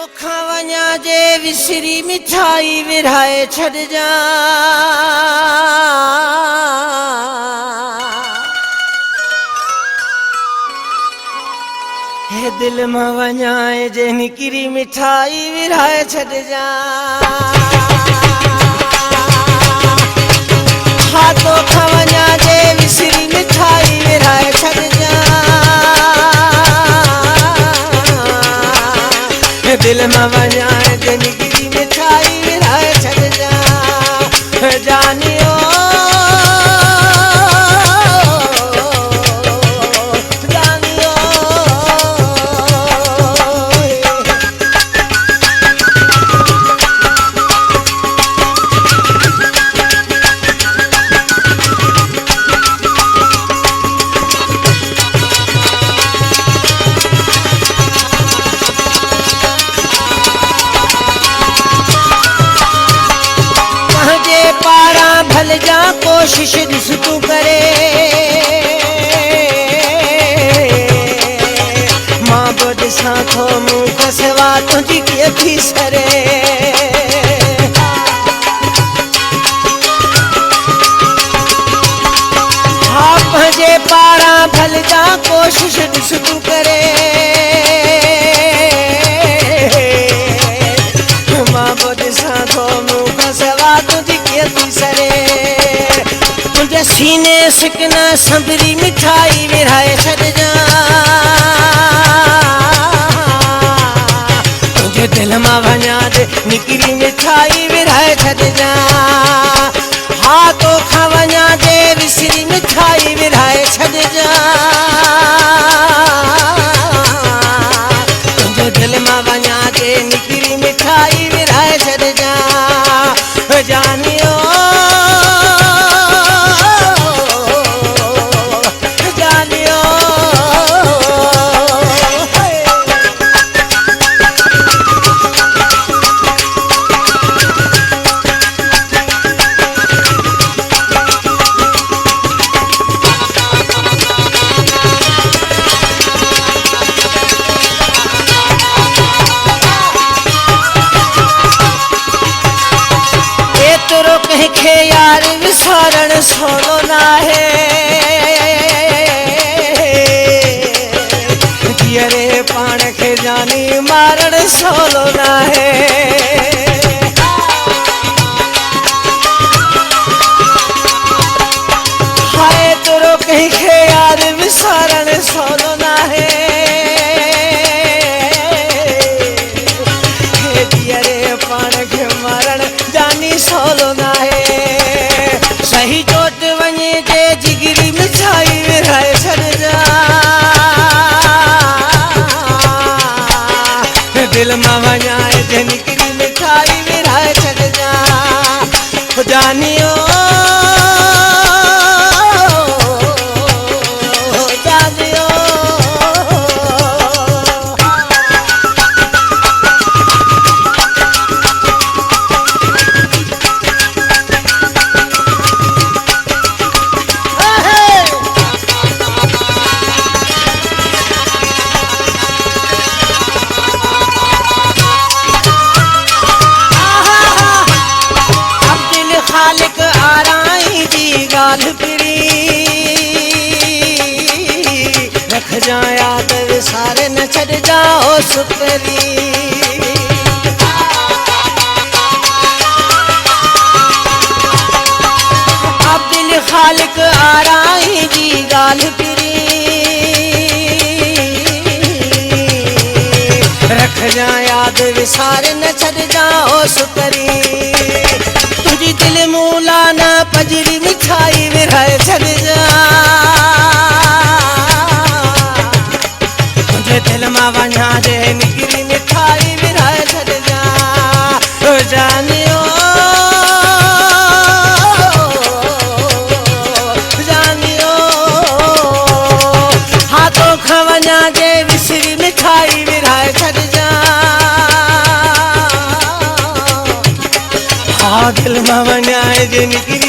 तोखां वञा जे विसरी मिठाई विरहाए छॾिजां। हे दिल मां वञा जे निकिरी मिठाई विरहाए छॾिजां। हा तोखां वञा जे विसरी मिठाई विरहाए छॾिजां। दिल मां वञा जे निकिरी मिठाई विरहाए छॾिजां। जानियो जा कोशिश ॾिस तूं करे मां बि ॾिसां थो मूं सिवा तुंहिंजी कीअं थी सरे। हा पंहिंजे पारां भल जा कोशिश ॾिस तूं करे मां बि ॾिसां थो मूं सिवा तुंहिंजी कीअं थी सरे। तुझे सीने सिकना संभरी मिठाई विरहाए छॾिजां। तुझे दिल मां वञा जे निकिरी मिठाई विरहाए छॾिजां। हा तोखां वञा जे विसरी मिठाई विरहाए छॾिजां। तुझे दिल मां वञा जे निकिरी मिठाई विरहाए छॾिजां। जानियो कंहिंखे यार विसारण सवलो नाहे। जीअरे पाण खे जानी मारण सवलो नाहे। हाय तुरो कंहिंखे यार विसारण सवलो नाहे। जीअरे पाण खे मारण जानी सवलो नाहे। सही चोट वञे जे जिगरी मिठाई विरहाए छॾिजां। दिल मां वञा जे निकिरी मिठाई विरहाए छॾिजां। जानियो जानियो खालिक आराई जी ॻाल्हि पिरी रखजां याद विसारे न छॾिजां ओ सुतरी। अब्दुल खालिक आराई जी ॻाल्हि पिरी रखजां याद विसारे न छॾिजां ओ सुतरी। तुझी दिल मूला न पजरी मिठाई विरहाए छॾिजां। तुझे दिल मां वञा जे निकिरी मिठाई विरहाए छॾिजां। जानियो जानियो हा तोखां वञा जे विसरी मिठाई विरहाए छॾिजां। दिल मां वञा जे निकिरी